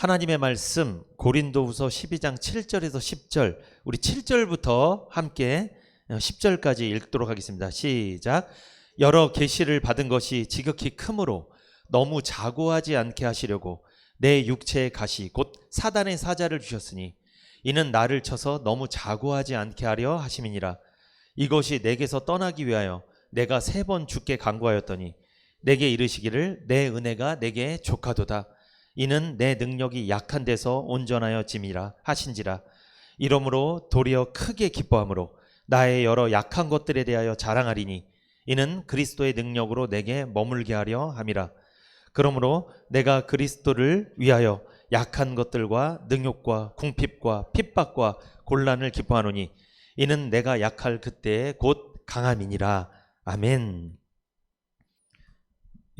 하나님의 말씀 고린도후서 12장 7절에서 10절, 우리 7절부터 함께 10절까지 읽도록 하겠습니다. 시작. 여러 계시를 받은 것이 지극히 크므로 너무 자고하지 않게 하시려고 내 육체의 가시 곧 사단의 사자를 주셨으니 이는 나를 쳐서 너무 자고하지 않게 하려 하심이니라. 이것이 내게서 떠나기 위하여 내가 3번 주께 간구하였더니 내게 이르시기를 내 은혜가 내게 족하도다. 이는 내 능력이 약한 데서 온전하여 짐이라 하신지라. 이러므로 도리어 크게 기뻐함으로 나의 여러 약한 것들에 대하여 자랑하리니 이는 그리스도의 능력으로 내게 머물게 하려 함이라. 그러므로 내가 그리스도를 위하여 약한 것들과 능욕과 궁핍과 핍박과 곤란을 기뻐하노니 이는 내가 약할 그때에 곧 강함이니라. 아멘.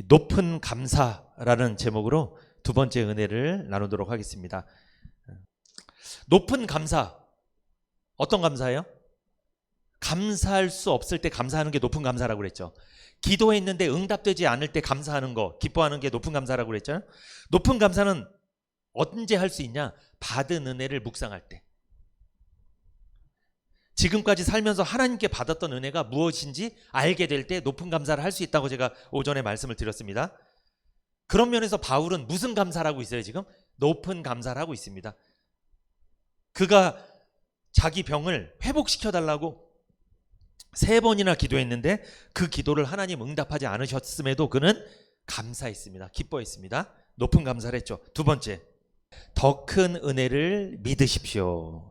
높은 감사라는 제목으로 두 번째 은혜를 나누도록 하겠습니다. 높은 감사, 어떤 감사예요? 감사할 수 없을 때 감사하는 게 높은 감사라고 그랬죠. 기도했는데 응답되지 않을 때 감사하는 거, 기뻐하는 게 높은 감사라고 그랬잖아요. 높은 감사는 언제 할 수 있냐? 받은 은혜를 묵상할 때. 지금까지 살면서 하나님께 받았던 은혜가 무엇인지 알게 될 때 높은 감사를 할 수 있다고 제가 오전에 말씀을 드렸습니다. 그런 면에서 바울은 무슨 감사를 하고 있어요? 지금 높은 감사를 하고 있습니다. 그가 자기 병을 회복시켜달라고 3번이나 기도했는데 그 기도를 하나님 응답하지 않으셨음에도 그는 감사했습니다. 기뻐했습니다. 높은 감사를 했죠. 두 번째, 더 큰 은혜를 믿으십시오.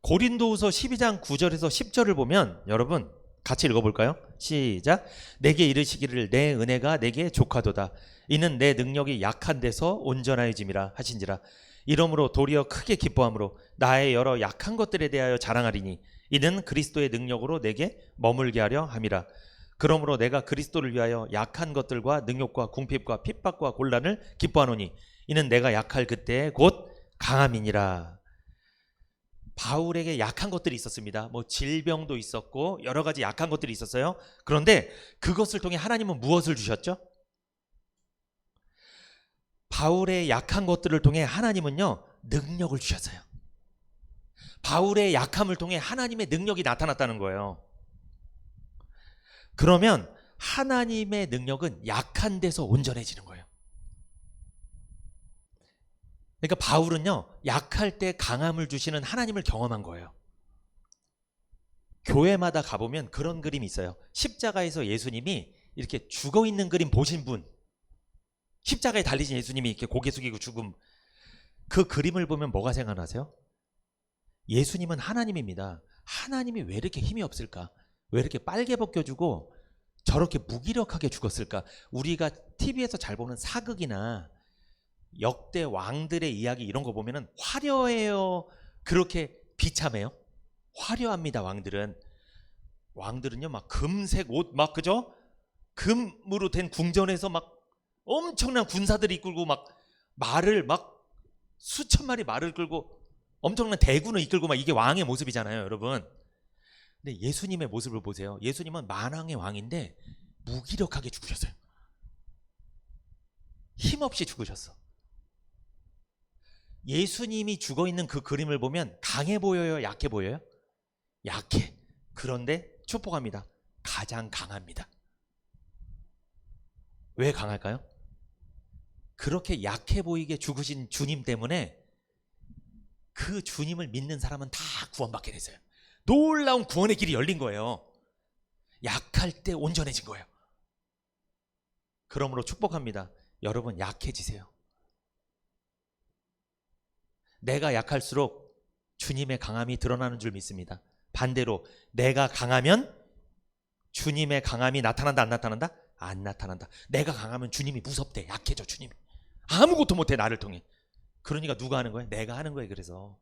고린도후서 12장 9절에서 10절을 보면 여러분 같이 읽어볼까요? 시작. 내게 이르시기를 내 은혜가 내게 족하도다. 이는 내 능력이 약한 데서 온전하여짐이라 하신지라. 이러므로 도리어 크게 기뻐함으로 나의 여러 약한 것들에 대하여 자랑하리니 이는 그리스도의 능력으로 내게 머물게 하려 함이라. 그러므로 내가 그리스도를 위하여 약한 것들과 능욕과 궁핍과 핍박과 곤란을 기뻐하노니 이는 내가 약할 그때에 곧 강함이니라. 바울에게 약한 것들이 있었습니다. 질병도 있었고 여러 가지 약한 것들이 있었어요. 그런데 그것을 통해 하나님은 무엇을 주셨죠? 바울의 약한 것들을 통해 하나님은요, 능력을 주셨어요. 바울의 약함을 통해 하나님의 능력이 나타났다는 거예요. 그러면 하나님의 능력은 약한 데서 온전해지는 거예요. 그러니까 바울은요, 약할 때 강함을 주시는 하나님을 경험한 거예요. 교회마다 가보면 그런 그림이 있어요. 십자가에서 예수님이 이렇게 죽어 있는 그림 보신 분, 십자가에 달리신 예수님이 이렇게 고개 숙이고 죽음, 그 그림을 보면 뭐가 생각나세요? 예수님은 하나님입니다. 하나님이 왜 이렇게 힘이 없을까? 왜 이렇게 빨개 벗겨주고 저렇게 무기력하게 죽었을까? 우리가 TV에서 잘 보는 사극이나 역대 왕들의 이야기 이런 거 보면은 화려해요? 그렇게 비참해요? 화려합니다. 왕들은요 막 금색 옷 막, 그죠? 금으로 된 궁전에서 막 엄청난 군사들이 이끌고 막 말을 막 수천 마리 말을 끌고 엄청난 대군을 이끌고 막, 이게 왕의 모습이잖아요, 여러분. 근데 예수님의 모습을 보세요. 예수님은 만왕의 왕인데 무기력하게 죽으셨어요. 힘없이 죽으셨어. 예수님이 죽어있는 그 그림을 보면 강해 보여요? 약해 보여요? 약해. 그런데 축복합니다. 가장 강합니다. 왜 강할까요? 그렇게 약해 보이게 죽으신 주님 때문에 그 주님을 믿는 사람은 다 구원받게 됐어요. 놀라운 구원의 길이 열린 거예요. 약할 때 온전해진 거예요. 그러므로 축복합니다. 여러분 약해지세요. 내가 약할수록 주님의 강함이 드러나는 줄 믿습니다. 반대로 내가 강하면 주님의 강함이 나타난다, 안 나타난다? 안 나타난다. 내가 강하면 주님이 무섭대. 약해져. 주님이 아무것도 못해, 나를 통해. 그러니까 누가 하는 거예요? 내가 하는 거예요. 그래서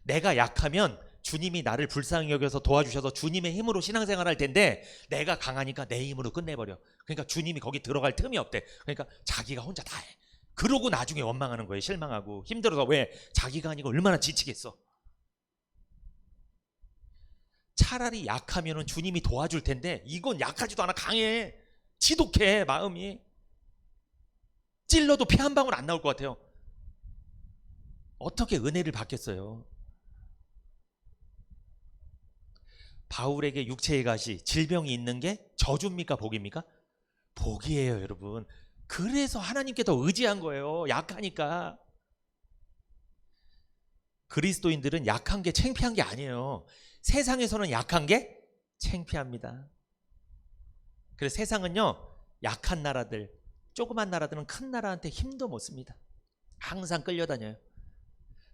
내가 약하면 주님이 나를 불쌍히 여겨서 도와주셔서 주님의 힘으로 신앙생활 할 텐데 내가 강하니까 내 힘으로 끝내버려. 그러니까 주님이 거기 들어갈 틈이 없대. 그러니까 자기가 혼자 다 해. 그러고 나중에 원망하는 거예요. 실망하고 힘들어서. 왜? 자기가 아니고 얼마나 지치겠어. 차라리 약하면 주님이 도와줄 텐데 이건 약하지도 않아. 강해. 지독해 마음이. 찔러도 피 한 방울 안 나올 것 같아요. 어떻게 은혜를 받겠어요? 바울에게 육체의 가시, 질병이 있는 게 저주입니까? 복입니까? 복이에요, 여러분. 그래서 하나님께 더 의지한 거예요. 약하니까. 그리스도인들은 약한 게 창피한 게 아니에요. 세상에서는 약한 게 창피합니다. 그래서 세상은요, 약한 나라들, 조그만 나라들은 큰 나라한테 힘도 못 씁니다. 항상 끌려다녀요.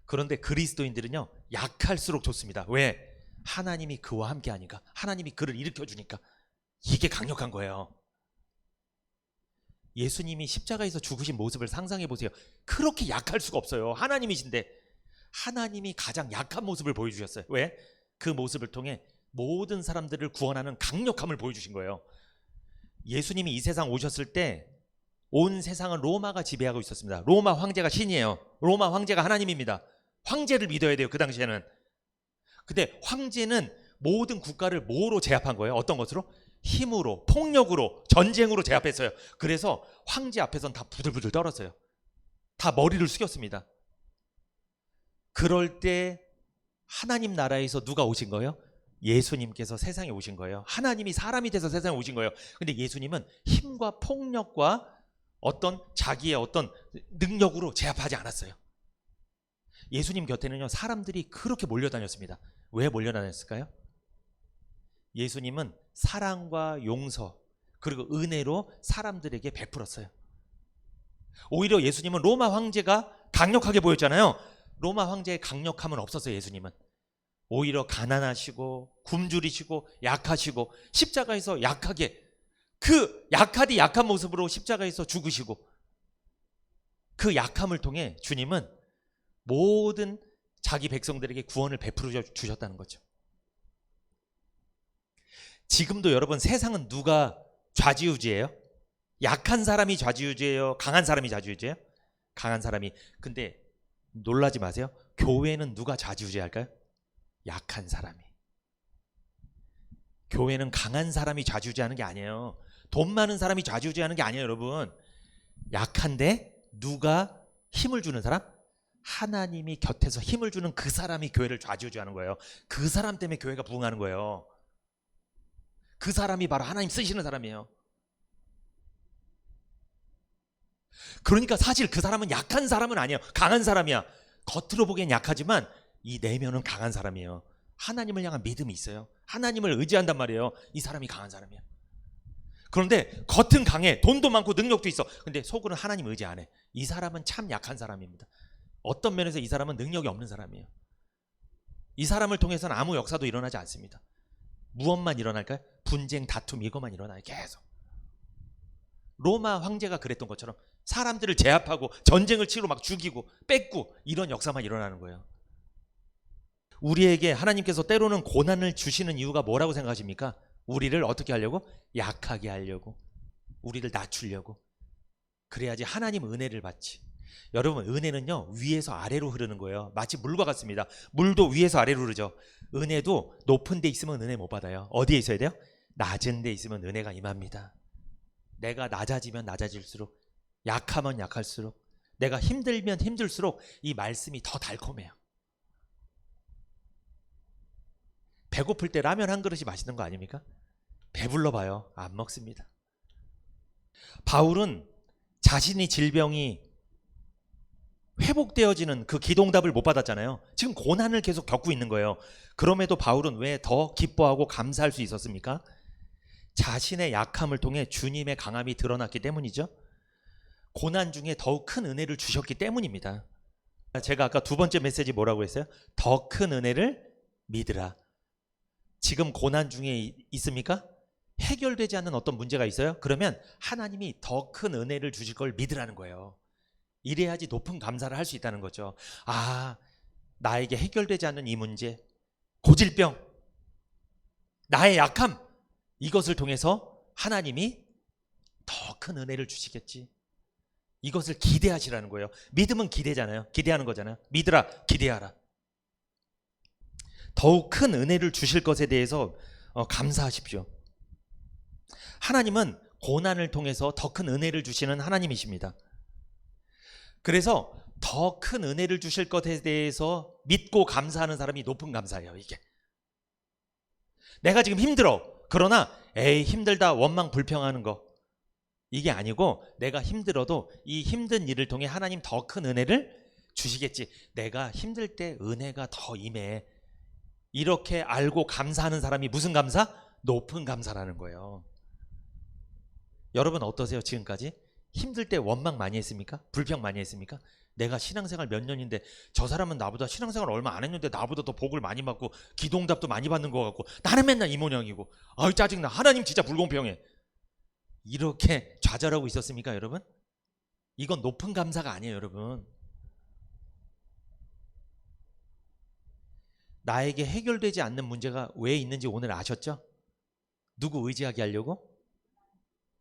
그런데 그리스도인들은요, 약할수록 좋습니다. 왜? 하나님이 그와 함께 하니까, 하나님이 그를 일으켜 주니까. 이게 강력한 거예요. 예수님이 십자가에서 죽으신 모습을 상상해 보세요. 그렇게 약할 수가 없어요. 하나님이신데 하나님이 가장 약한 모습을 보여주셨어요. 왜? 그 모습을 통해 모든 사람들을 구원하는 강력함을 보여주신 거예요. 예수님이 이 세상 오셨을 때 온 세상은 로마가 지배하고 있었습니다. 로마 황제가 신이에요. 로마 황제가 하나님입니다. 황제를 믿어야 돼요. 그 당시에는. 근데 황제는 모든 국가를 뭐로 제압한 거예요? 어떤 것으로? 힘으로, 폭력으로, 전쟁으로 제압했어요. 그래서 황제 앞에서는 다 부들부들 떨었어요. 다 머리를 숙였습니다. 그럴 때 하나님 나라에서 누가 오신 거예요? 예수님께서 세상에 오신 거예요. 하나님이 사람이 돼서 세상에 오신 거예요. 근데 예수님은 힘과 폭력과 어떤 자기의 어떤 능력으로 제압하지 않았어요. 예수님 곁에는요, 사람들이 그렇게 몰려다녔습니다. 왜 몰려다녔을까요? 예수님은 사랑과 용서 그리고 은혜로 사람들에게 베풀었어요. 오히려 예수님은 로마 황제가 강력하게 보였잖아요. 로마 황제의 강력함은 없었어요. 예수님은 오히려 가난하시고 굶주리시고 약하시고 십자가에서 약하게, 그 약하디 약한 모습으로 십자가에서 죽으시고, 그 약함을 통해 주님은 모든 자기 백성들에게 구원을 베풀어 주셨다는 거죠. 지금도 여러분, 세상은 누가 좌지우지예요? 약한 사람이 좌지우지예요? 강한 사람이 좌지우지예요? 강한 사람이. 근데 놀라지 마세요. 교회는 누가 좌지우지할까요? 약한 사람이. 교회는 강한 사람이 좌지우지하는 게 아니에요. 돈 많은 사람이 좌지우지하는 게 아니에요, 여러분. 약한데 누가 힘을 주는 사람? 하나님이 곁에서 힘을 주는 그 사람이 교회를 좌지우지하는 거예요. 그 사람 때문에 교회가 부흥하는 거예요. 그 사람이 바로 하나님 쓰시는 사람이에요. 그러니까 사실 그 사람은 약한 사람은 아니에요. 강한 사람이야. 겉으로 보기엔 약하지만 이 내면은 강한 사람이에요. 하나님을 향한 믿음이 있어요. 하나님을 의지한단 말이에요. 이 사람이 강한 사람이에요. 그런데 겉은 강해, 돈도 많고 능력도 있어. 근데 속으로는 하나님 의지 안 해. 이 사람은 참 약한 사람입니다. 어떤 면에서 이 사람은 능력이 없는 사람이에요. 이 사람을 통해서는 아무 역사도 일어나지 않습니다. 무엇만 일어날까요? 분쟁, 다툼, 이것만 일어나요. 계속. 로마 황제가 그랬던 것처럼 사람들을 제압하고 전쟁을 치러 막 죽이고 뺏고 이런 역사만 일어나는 거예요. 우리에게 하나님께서 때로는 고난을 주시는 이유가 뭐라고 생각하십니까? 우리를 어떻게 하려고? 약하게 하려고. 우리를 낮추려고. 그래야지 하나님 은혜를 받지. 여러분, 은혜는요, 위에서 아래로 흐르는 거예요. 마치 물과 같습니다. 물도 위에서 아래로 흐르죠. 은혜도 높은 데 있으면 은혜 못 받아요. 어디에 있어야 돼요? 낮은 데 있으면 은혜가 임합니다. 내가 낮아지면 낮아질수록, 약하면 약할수록, 내가 힘들면 힘들수록 이 말씀이 더 달콤해요. 배고플 때 라면 한 그릇이 맛있는 거 아닙니까? 배불러 봐요. 안 먹습니다. 바울은 자신의 질병이 회복되어지는 그 기도응답을 못 받았잖아요. 지금 고난을 계속 겪고 있는 거예요. 그럼에도 바울은 왜 더 기뻐하고 감사할 수 있었습니까? 자신의 약함을 통해 주님의 강함이 드러났기 때문이죠. 고난 중에 더욱 큰 은혜를 주셨기 때문입니다. 제가 아까 두 번째 메시지 뭐라고 했어요? 더 큰 은혜를 믿으라. 지금 고난 중에 있습니까? 해결되지 않는 어떤 문제가 있어요? 그러면 하나님이 더 큰 은혜를 주실 걸 믿으라는 거예요. 이래야지 높은 감사를 할 수 있다는 거죠. 아, 나에게 해결되지 않는 이 문제, 고질병, 나의 약함, 이것을 통해서 하나님이 더 큰 은혜를 주시겠지. 이것을 기대하시라는 거예요. 믿음은 기대잖아요. 기대하는 거잖아요. 믿으라, 기대하라. 더욱 큰 은혜를 주실 것에 대해서 감사하십시오. 하나님은 고난을 통해서 더 큰 은혜를 주시는 하나님이십니다. 그래서 더 큰 은혜를 주실 것에 대해서 믿고 감사하는 사람이 높은 감사예요. 이게 내가 지금 힘들어, 그러나 에이 힘들다 원망 불평하는 거, 이게 아니고 내가 힘들어도 이 힘든 일을 통해 하나님 더 큰 은혜를 주시겠지, 내가 힘들 때 은혜가 더 임해, 이렇게 알고 감사하는 사람이 무슨 감사? 높은 감사라는 거예요. 여러분 어떠세요? 지금까지 힘들 때 원망 많이 했습니까? 불평 많이 했습니까? 내가 신앙생활 몇 년인데 저 사람은 나보다 신앙생활 얼마 안 했는데 나보다 더 복을 많이 받고 기도응답도 많이 받는 것 같고 나는 맨날 이 모양이고, 아유 짜증나, 하나님 진짜 불공평해, 이렇게 좌절하고 있었습니까 여러분? 이건 높은 감사가 아니에요 여러분. 나에게 해결되지 않는 문제가 왜 있는지 오늘 아셨죠? 누구 의지하게 하려고?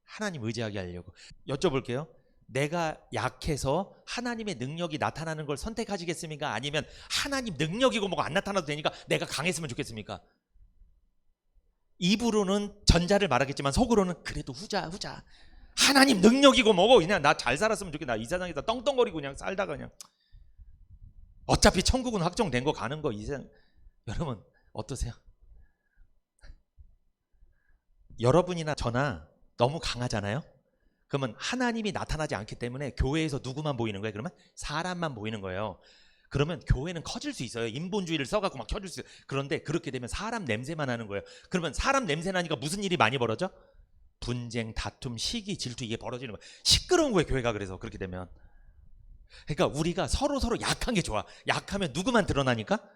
하나님 의지하게 하려고. 여쭤볼게요. 내가 약해서 하나님의 능력이 나타나는 걸 선택하시겠습니까? 아니면 하나님 능력이고 뭐가 안 나타나도 되니까 내가 강했으면 좋겠습니까? 입으로는 전자를 말하겠지만 속으로는 그래도 후자, 하나님 능력이고 뭐고 그냥 나 잘 살았으면 좋겠다, 이 세상에서 떵떵거리고 그냥 살다가 그냥 어차피 천국은 확정된 거 가는 거, 이 세상. 여러분 어떠세요? 여러분이나 저나 너무 강하잖아요. 그러면 하나님이 나타나지 않기 때문에 교회에서 누구만 보이는 거예요? 그러면 사람만 보이는 거예요. 그러면 교회는 커질 수 있어요. 인본주의를 써갖고 막 켜줄 수 있어요. 그런데 그렇게 되면 사람 냄새만 나는 거예요. 그러면 사람 냄새 나니까 무슨 일이 많이 벌어져? 분쟁, 다툼, 시기, 질투, 이게 벌어지는 거예요. 시끄러운 거예요 교회가. 그래서 그렇게 되면, 그러니까 우리가 서로 약한 게 좋아. 약하면 누구만 드러나니까?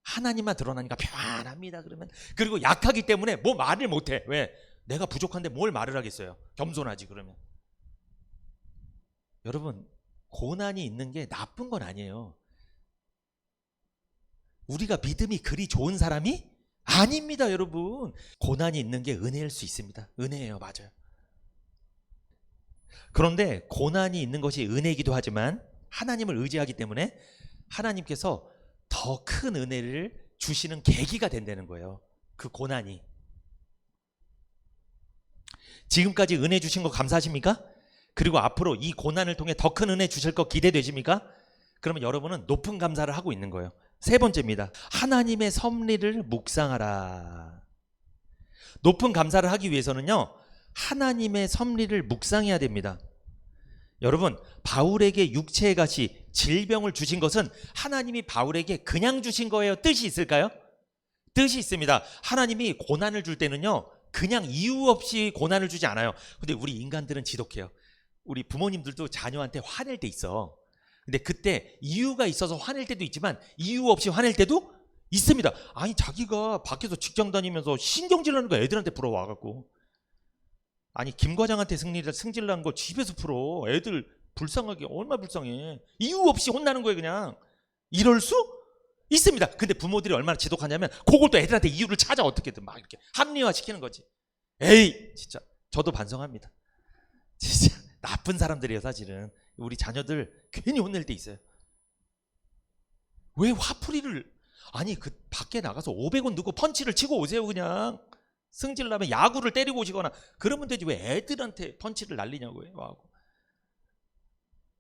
하나님만 드러나니까 편안합니다. 그러면 그리고 약하기 때문에 뭐 말을 못해. 왜? 내가 부족한데 뭘 말을 하겠어요. 겸손하지. 그러면 여러분 고난이 있는 게 나쁜 건 아니에요. 우리가 믿음이 그리 좋은 사람이 아닙니다 여러분. 고난이 있는 게 은혜일 수 있습니다. 은혜예요. 맞아요. 그런데 고난이 있는 것이 은혜이기도 하지만 하나님을 의지하기 때문에 하나님께서 더 큰 은혜를 주시는 계기가 된다는 거예요. 그 고난이. 지금까지 은혜 주신 거 감사하십니까? 그리고 앞으로 이 고난을 통해 더 큰 은혜 주실 거 기대되십니까? 그러면 여러분은 높은 감사를 하고 있는 거예요. 세 번째입니다. 하나님의 섭리를 묵상하라. 높은 감사를 하기 위해서는요, 하나님의 섭리를 묵상해야 됩니다. 여러분 바울에게 육체의 가시, 질병을 주신 것은 하나님이 바울에게 그냥 주신 거예요? 뜻이 있을까요? 뜻이 있습니다. 하나님이 고난을 줄 때는요 그냥 이유 없이 고난을 주지 않아요. 근데 우리 인간들은 지독해요. 우리 부모님들도 자녀한테 화낼 때 있어. 근데 그때 이유가 있어서 화낼 때도 있지만 이유 없이 화낼 때도 있습니다. 아니 자기가 밖에서 직장 다니면서 신경질 나는 거 애들한테 풀어와갖고, 아니 김 과장한테 승질 나는 거 집에서 풀어. 애들 불쌍하게, 얼마나 불쌍해. 이유 없이 혼나는 거예요 그냥. 이럴 수 있습니다. 근데 부모들이 얼마나 지독하냐면 그걸 또 애들한테 이유를 찾아 어떻게든 막 이렇게 합리화시키는 거지. 에이 진짜 저도 반성합니다. 진짜 나쁜 사람들이에요 사실은. 우리 자녀들 괜히 혼낼 때 있어요. 왜 화풀이를, 아니 그 밖에 나가서 500원 넣고 펀치를 치고 오세요. 그냥 승질 나면 야구를 때리고 오시거나 그러면 되지, 왜 애들한테 펀치를 날리냐고요.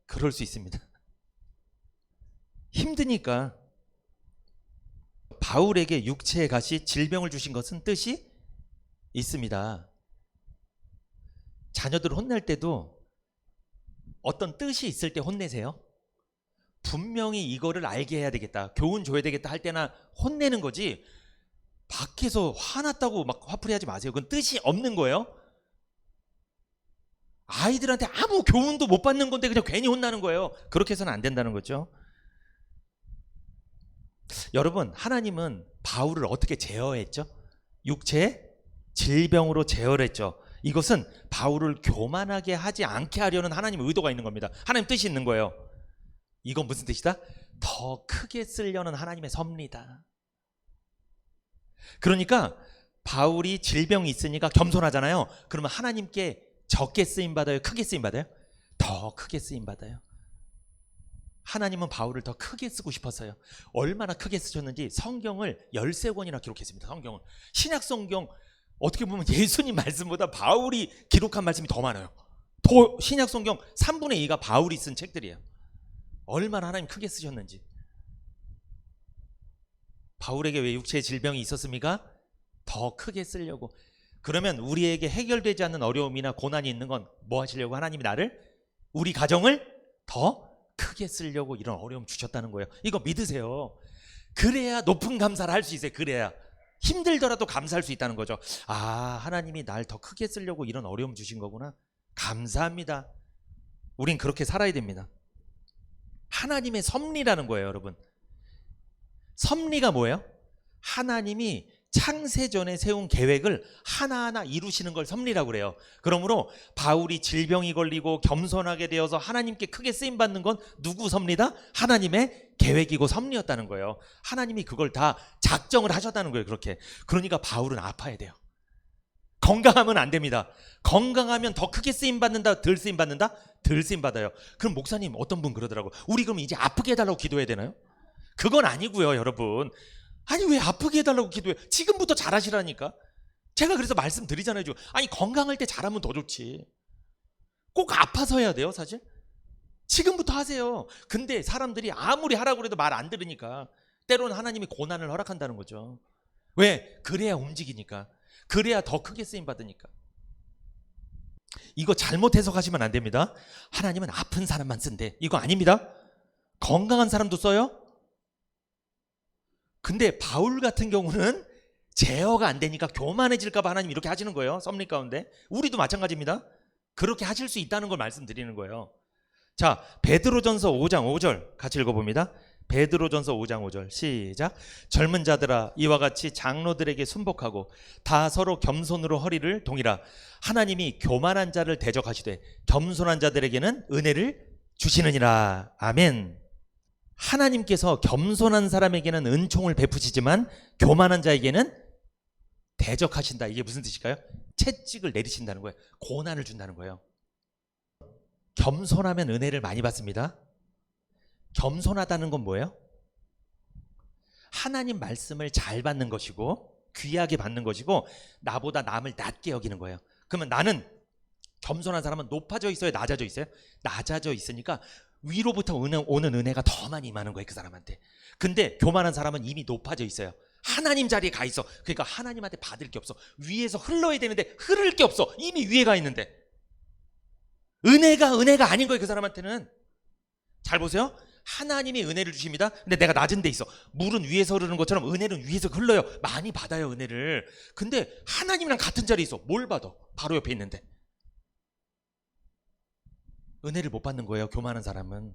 그럴 수 있습니다. 힘드니까. 바울에게 육체의 가시, 질병을 주신 것은 뜻이 있습니다. 자녀들 혼낼 때도 어떤 뜻이 있을 때 혼내세요. 분명히 이거를 알게 해야 되겠다, 교훈 줘야 되겠다 할 때나 혼내는 거지, 밖에서 화났다고 막 화풀이하지 마세요. 그건 뜻이 없는 거예요. 아이들한테 아무 교훈도 못 받는 건데 그냥 괜히 혼나는 거예요. 그렇게 해서는 안 된다는 거죠. 여러분 하나님은 바울을 어떻게 제어했죠? 육체의 질병으로 제어를 했죠. 이것은 바울을 교만하게 하지 않게 하려는 하나님의 의도가 있는 겁니다. 하나님 뜻이 있는 거예요. 이건 무슨 뜻이다? 더 크게 쓰려는 하나님의 섭리다. 그러니까 바울이 질병이 있으니까 겸손하잖아요. 그러면 하나님께 적게 쓰임받아요? 크게 쓰임받아요? 더 크게 쓰임받아요. 하나님은 바울을 더 크게 쓰고 싶었어요. 얼마나 크게 쓰셨는지 성경을 13권이나 기록했습니다. 성경을. 신약 성경 어떻게 보면 예수님 말씀보다 바울이 기록한 말씀이 더 많아요. 더 신약 성경 3분의 2가 바울이 쓴 책들이에요. 얼마나 하나님 크게 쓰셨는지. 바울에게 왜 육체의 질병이 있었습니까? 더 크게 쓰려고. 그러면 우리에게 해결되지 않는 어려움이나 고난이 있는 건 뭐 하시려고? 하나님이 나를, 우리 가정을 더 크게 쓰려고 이런 어려움 주셨다는 거예요. 이거 믿으세요. 그래야 높은 감사를 할 수 있어요. 그래야 힘들더라도 감사할 수 있다는 거죠. 아, 하나님이 날 더 크게 쓰려고 이런 어려움 주신 거구나. 감사합니다. 우린 그렇게 살아야 됩니다. 하나님의 섭리라는 거예요, 여러분. 섭리가 뭐예요? 하나님이 창세전에 세운 계획을 하나하나 이루시는 걸 섭리라고 그래요. 그러므로 바울이 질병이 걸리고 겸손하게 되어서 하나님께 크게 쓰임받는 건 누구 섭리다? 하나님의 계획이고 섭리였다는 거예요. 하나님이 그걸 다 작정을 하셨다는 거예요. 그렇게. 그러니까 바울은 아파야 돼요. 건강하면 안 됩니다. 건강하면 더 크게 쓰임받는다, 덜 쓰임받는다? 덜 쓰임받아요. 그럼 목사님, 어떤 분 그러더라고. 우리 그럼 이제 아프게 해달라고 기도해야 되나요? 그건 아니고요, 여러분. 아니, 왜 아프게 해달라고 기도해요? 지금부터 잘하시라니까. 제가 그래서 말씀드리잖아요. 아니, 건강할 때 잘하면 더 좋지. 꼭 아파서 해야 돼요, 사실? 지금부터 하세요. 근데 사람들이 아무리 하라고 해도 말 안 들으니까 때로는 하나님이 고난을 허락한다는 거죠. 왜? 그래야 움직이니까. 그래야 더 크게 쓰임받으니까. 이거 잘못 해석하시면 안 됩니다. 하나님은 아픈 사람만 쓴대. 이거 아닙니다. 건강한 사람도 써요. 근데 바울 같은 경우는 제어가 안 되니까 교만해질까 봐 하나님 이렇게 하시는 거예요. 섭리 가운데. 우리도 마찬가지입니다. 그렇게 하실 수 있다는 걸 말씀드리는 거예요. 자, 베드로전서 5장 5절 같이 읽어봅니다. 베드로전서 5장 5절 시작. 젊은 자들아, 이와 같이 장로들에게 순복하고 다 서로 겸손으로 허리를 동이라. 하나님이 교만한 자를 대적하시되 겸손한 자들에게는 은혜를 주시느니라. 아멘. 하나님께서 겸손한 사람에게는 은총을 베푸시지만 교만한 자에게는 대적하신다. 이게 무슨 뜻일까요? 채찍을 내리신다는 거예요. 고난을 준다는 거예요. 겸손하면 은혜를 많이 받습니다. 겸손하다는 건 뭐예요? 하나님 말씀을 잘 받는 것이고 귀하게 받는 것이고 나보다 남을 낮게 여기는 거예요. 그러면 나는, 겸손한 사람은 높아져 있어요? 낮아져 있어요? 낮아져 있으니까 위로부터 오는 은혜가 더 많이 임하는 거예요, 그 사람한테. 근데 교만한 사람은 이미 높아져 있어요. 하나님 자리에 가 있어. 그러니까 하나님한테 받을 게 없어. 위에서 흘러야 되는데 흐를 게 없어. 이미 위에 가 있는데. 은혜가 아닌 거예요, 그 사람한테는. 잘 보세요. 하나님이 은혜를 주십니다. 근데 내가 낮은 데 있어. 물은 위에서 흐르는 것처럼 은혜는 위에서 흘러요. 많이 받아요, 은혜를. 근데 하나님이랑 같은 자리에 있어. 뭘 받아? 바로 옆에 있는데. 은혜를 못 받는 거예요, 교만한 사람은.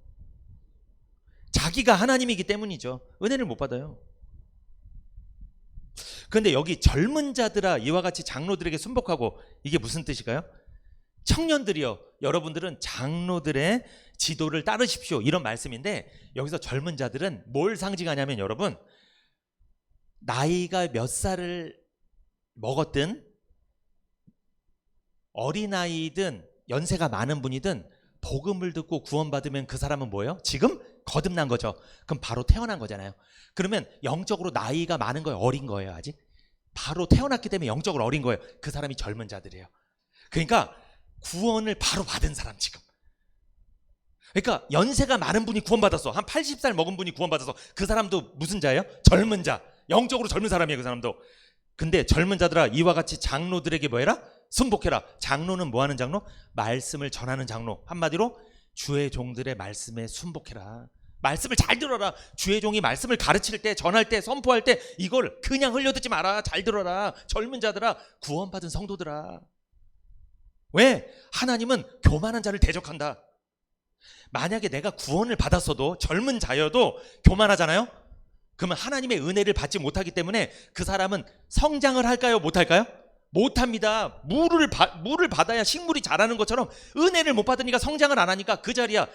자기가 하나님이기 때문이죠. 은혜를 못 받아요. 그런데 여기 젊은 자들아 이와 같이 장로들에게 순복하고, 이게 무슨 뜻일까요? 청년들이요, 여러분들은 장로들의 지도를 따르십시오, 이런 말씀인데, 여기서 젊은 자들은 뭘 상징하냐면, 여러분, 나이가 몇 살을 먹었든 어린아이든 연세가 많은 분이든 복음을 듣고 구원받으면 그 사람은 뭐예요? 지금 거듭난 거죠. 그럼 바로 태어난 거잖아요. 그러면 영적으로 나이가 많은 거예요? 어린 거예요? 아직? 바로 태어났기 때문에 영적으로 어린 거예요. 그 사람이 젊은 자들이에요. 그러니까 구원을 바로 받은 사람, 지금. 그러니까 연세가 많은 분이 구원받았어. 한 80살 먹은 분이 구원받았어. 그 사람도 무슨 자예요? 젊은 자. 영적으로 젊은 사람이에요, 그 사람도. 근데 젊은 자들아 이와 같이 장로들에게 뭐 해라? 순복해라. 장로는 뭐 하는 장로? 말씀을 전하는 장로. 한마디로 주의 종들의 말씀에 순복해라. 말씀을 잘 들어라. 주의 종이 말씀을 가르칠 때, 전할 때, 선포할 때 이걸 그냥 흘려듣지 마라. 잘 들어라. 젊은 자들아, 구원받은 성도들아. 왜? 하나님은 교만한 자를 대적한다. 만약에 내가 구원을 받았어도 젊은 자여도 교만하잖아요? 그러면 하나님의 은혜를 받지 못하기 때문에 그 사람은 성장을 할까요? 못할까요? 못합니다. 물을 받아야 식물이 자라는 것처럼 은혜를 못 받으니까 성장을 안 하니까 그 자리야.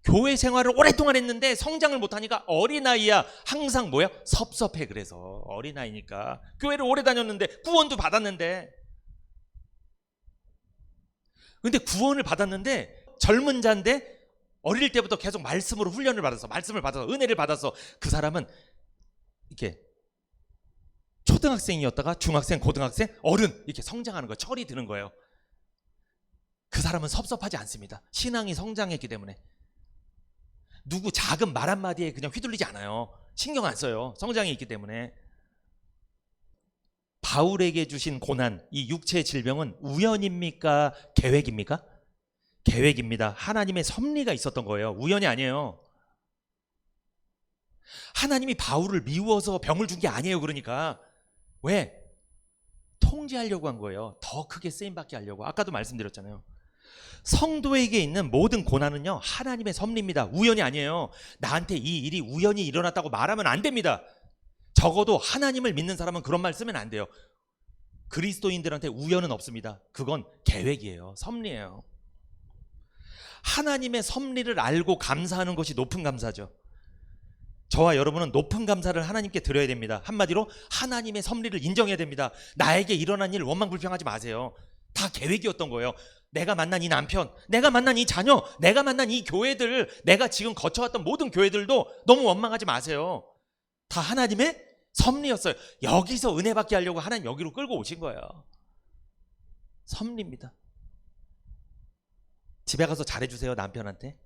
교회 생활을 오랫동안 했는데 성장을 못하니까 어린아이야. 항상 뭐야? 섭섭해. 그래서 어린아이니까. 교회를 오래 다녔는데 구원도 받았는데. 근데 구원을 받았는데 젊은 자인데 어릴 때부터 계속 말씀으로 훈련을 받아서, 말씀을 받아서, 은혜를 받아서 그 사람은 이렇게 초등학생이었다가 중학생, 고등학생, 어른 이렇게 성장하는 거예요. 철이 드는 거예요. 그 사람은 섭섭하지 않습니다. 신앙이 성장했기 때문에. 누구 작은 말 한마디에 그냥 휘둘리지 않아요. 신경 안 써요. 성장이 있기 때문에. 바울에게 주신 고난, 이 육체의 질병은 우연입니까? 계획입니까? 계획입니다. 하나님의 섭리가 있었던 거예요. 우연이 아니에요. 하나님이 바울을 미워서 병을 준 게 아니에요. 그러니까 왜? 통제하려고 한 거예요. 더 크게 쓰임받게 하려고. 아까도 말씀드렸잖아요. 성도에게 있는 모든 고난은요, 하나님의 섭리입니다. 우연이 아니에요. 나한테 이 일이 우연히 일어났다고 말하면 안 됩니다. 적어도 하나님을 믿는 사람은 그런 말 쓰면 안 돼요. 그리스도인들한테 우연은 없습니다. 그건 계획이에요. 섭리예요. 하나님의 섭리를 알고 감사하는 것이 높은 감사죠. 저와 여러분은 높은 감사를 하나님께 드려야 됩니다. 한마디로 하나님의 섭리를 인정해야 됩니다. 나에게 일어난 일 원망불평하지 마세요. 다 계획이었던 거예요. 내가 만난 이 남편, 내가 만난 이 자녀, 내가 만난 이 교회들, 내가 지금 거쳐왔던 모든 교회들도 너무 원망하지 마세요. 다 하나님의 섭리였어요. 여기서 은혜 받게 하려고 하나님 여기로 끌고 오신 거예요. 섭리입니다. 집에 가서 잘해주세요. 남편한테,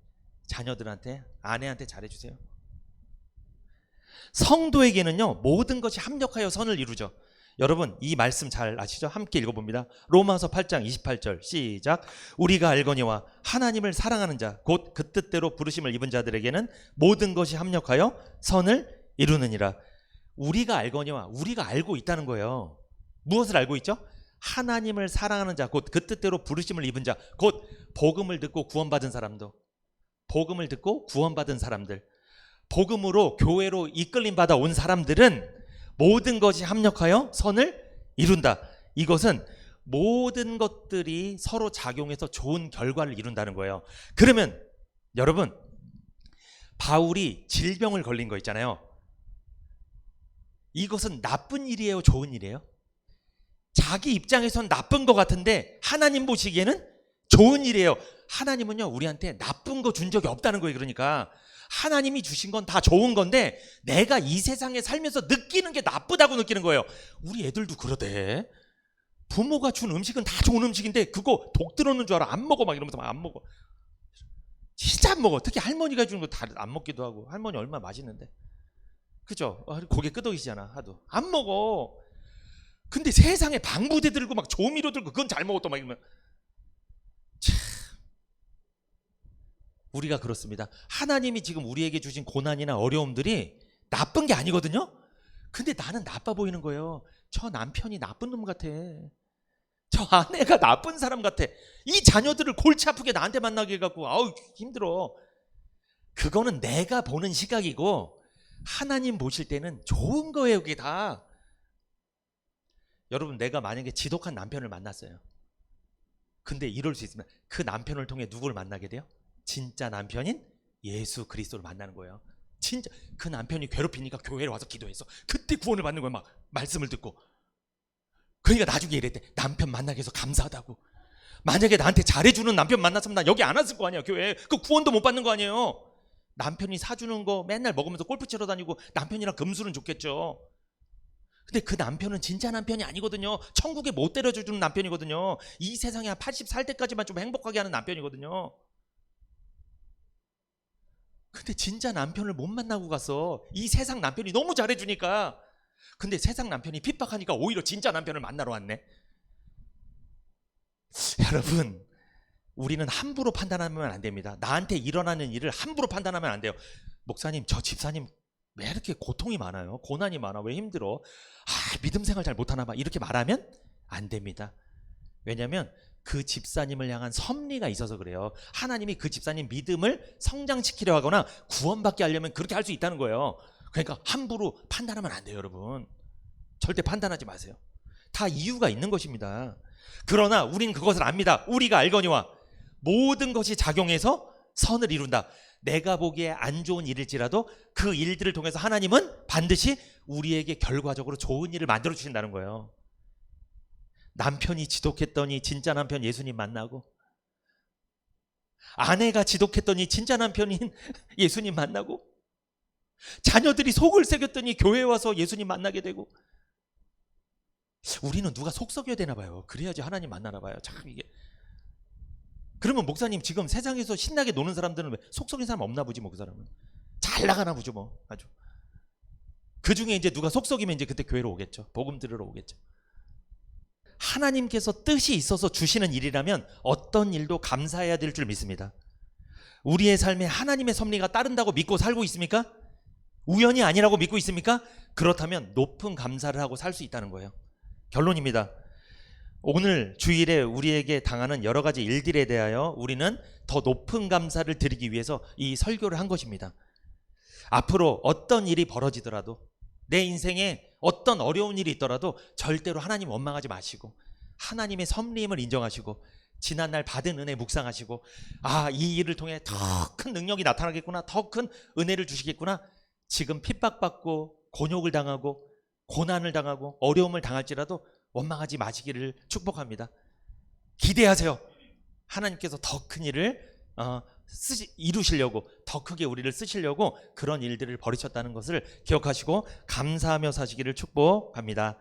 자녀들한테, 아내한테 잘해주세요. 성도에게는요, 모든 것이 합력하여 선을 이루죠. 여러분 이 말씀 잘 아시죠? 함께 읽어봅니다. 로마서 8장 28절 시작. 우리가 알거니와 하나님을 사랑하는 자 곧 그 뜻대로 부르심을 입은 자들에게는 모든 것이 합력하여 선을 이루느니라. 우리가 알거니와, 우리가 알고 있다는 거예요. 무엇을 알고 있죠? 하나님을 사랑하는 자 곧 그 뜻대로 부르심을 입은 자, 곧 복음을 듣고 구원받은 사람도, 복음을 듣고 구원받은 사람들, 복음으로 교회로 이끌림 받아 온 사람들은 모든 것이 합력하여 선을 이룬다. 이것은 모든 것들이 서로 작용해서 좋은 결과를 이룬다는 거예요. 그러면 여러분, 바울이 질병을 걸린 거 있잖아요. 이것은 나쁜 일이에요? 좋은 일이에요? 자기 입장에선 나쁜 것 같은데 하나님 보시기에는 좋은 일이에요. 하나님은요, 우리한테 나쁜 거 준 적이 없다는 거예요. 그러니까 하나님이 주신 건 다 좋은 건데 내가 이 세상에 살면서 느끼는 게 나쁘다고 느끼는 거예요. 우리 애들도 그러대. 부모가 준 음식은 다 좋은 음식인데 그거 독 들었는 줄 알아. 안 먹어 막 이러면서 막 안 먹어. 진짜 안 먹어. 특히 할머니가 주는 거 다 안 먹기도 하고. 할머니 얼마나 맛있는데. 그죠? 고개 끄덕이시잖아. 하도 안 먹어. 근데 세상에 방부제 들고 막 조미료 들고 그건 잘 먹었다 막 이러면 참, 우리가 그렇습니다. 하나님이 지금 우리에게 주신 고난이나 어려움들이 나쁜 게 아니거든요. 근데 나는 나빠 보이는 거예요. 저 남편이 나쁜 놈 같아. 저 아내가 나쁜 사람 같아. 이 자녀들을 골치 아프게 나한테 만나게 해갖고 아우 힘들어. 그거는 내가 보는 시각이고 하나님 보실 때는 좋은 거예요. 그게 다. 여러분, 내가 만약에 지독한 남편을 만났어요. 근데 이럴 수 있으면 그 남편을 통해 누구를 만나게 돼요? 진짜 남편인 예수 그리스도를 만나는 거예요. 진짜 그 남편이 괴롭히니까 교회에 와서 기도했어. 그때 구원을 받는 거예요. 막 말씀을 듣고. 그러니까 나중에 이랬대. 남편 만나게 해서 감사하다고. 만약에 나한테 잘해주는 남편 만났으면 나 여기 안 왔을 거 아니야. 교회. 그 구원도 못 받는 거 아니에요. 남편이 사주는 거 맨날 먹으면서 골프 치러 다니고 남편이랑 금술은 좋겠죠. 근데 그 남편은 진짜 남편이 아니거든요. 천국에 못 데려주는 남편이거든요. 이 세상에 한 80 살 때까지만 좀 행복하게 하는 남편이거든요. 근데 진짜 남편을 못 만나고 가서 이 세상 남편이 너무 잘해주니까, 근데 세상 남편이 핍박하니까 오히려 진짜 남편을 만나러 왔네. 여러분, 우리는 함부로 판단하면 안 됩니다. 나한테 일어나는 일을 함부로 판단하면 안 돼요. 목사님, 저 집사님 왜 이렇게 고통이 많아요? 고난이 많아? 왜 힘들어? 믿음 생활 잘 못하나 봐. 이렇게 말하면 안 됩니다. 왜냐하면 그 집사님을 향한 섭리가 있어서 그래요. 하나님이 그 집사님 믿음을 성장시키려 하거나 구원받게 하려면 그렇게 할 수 있다는 거예요. 그러니까 함부로 판단하면 안 돼요. 여러분, 절대 판단하지 마세요. 다 이유가 있는 것입니다. 그러나 우린 그것을 압니다. 우리가 알거니와 모든 것이 작용해서 선을 이룬다. 내가 보기에 안 좋은 일일지라도 그 일들을 통해서 하나님은 반드시 우리에게 결과적으로 좋은 일을 만들어 주신다는 거예요. 남편이 지독했더니 진짜 남편 예수님 만나고, 아내가 지독했더니 진짜 남편인 예수님 만나고, 자녀들이 속을 새겼더니 교회에 와서 예수님 만나게 되고. 우리는 누가 속 썩여야 되나 봐요. 그래야지 하나님 만나나 봐요. 참 이게 그러면 목사님 지금 세상에서 신나게 노는 사람들은 왜 속 썩인 사람 없나 보지 뭐. 그 사람은 잘 나가나 보죠 뭐. 아주 그 중에 이제 누가 속 썩이면 이제 그때 교회로 오겠죠. 복음 들으러 오겠죠. 하나님께서 뜻이 있어서 주시는 일이라면 어떤 일도 감사해야 될 줄 믿습니다. 우리의 삶에 하나님의 섭리가 따른다고 믿고 살고 있습니까? 우연이 아니라고 믿고 있습니까? 그렇다면 높은 감사를 하고 살 수 있다는 거예요. 결론입니다. 오늘 주일에 우리에게 당하는 여러 가지 일들에 대하여 우리는 더 높은 감사를 드리기 위해서 이 설교를 한 것입니다. 앞으로 어떤 일이 벌어지더라도, 내 인생에 어떤 어려운 일이 있더라도 절대로 하나님 원망하지 마시고 하나님의 섭리임을 인정하시고 지난날 받은 은혜 묵상하시고, 아, 이 일을 통해 더 큰 능력이 나타나겠구나, 더 큰 은혜를 주시겠구나. 지금 핍박받고 곤욕을 당하고 고난을 당하고 어려움을 당할지라도 원망하지 마시기를 축복합니다. 기대하세요. 하나님께서 더 큰 일을 이루시려고, 더 크게 우리를 쓰시려고 그런 일들을 벌이셨다는 것을 기억하시고 감사하며 사시기를 축복합니다.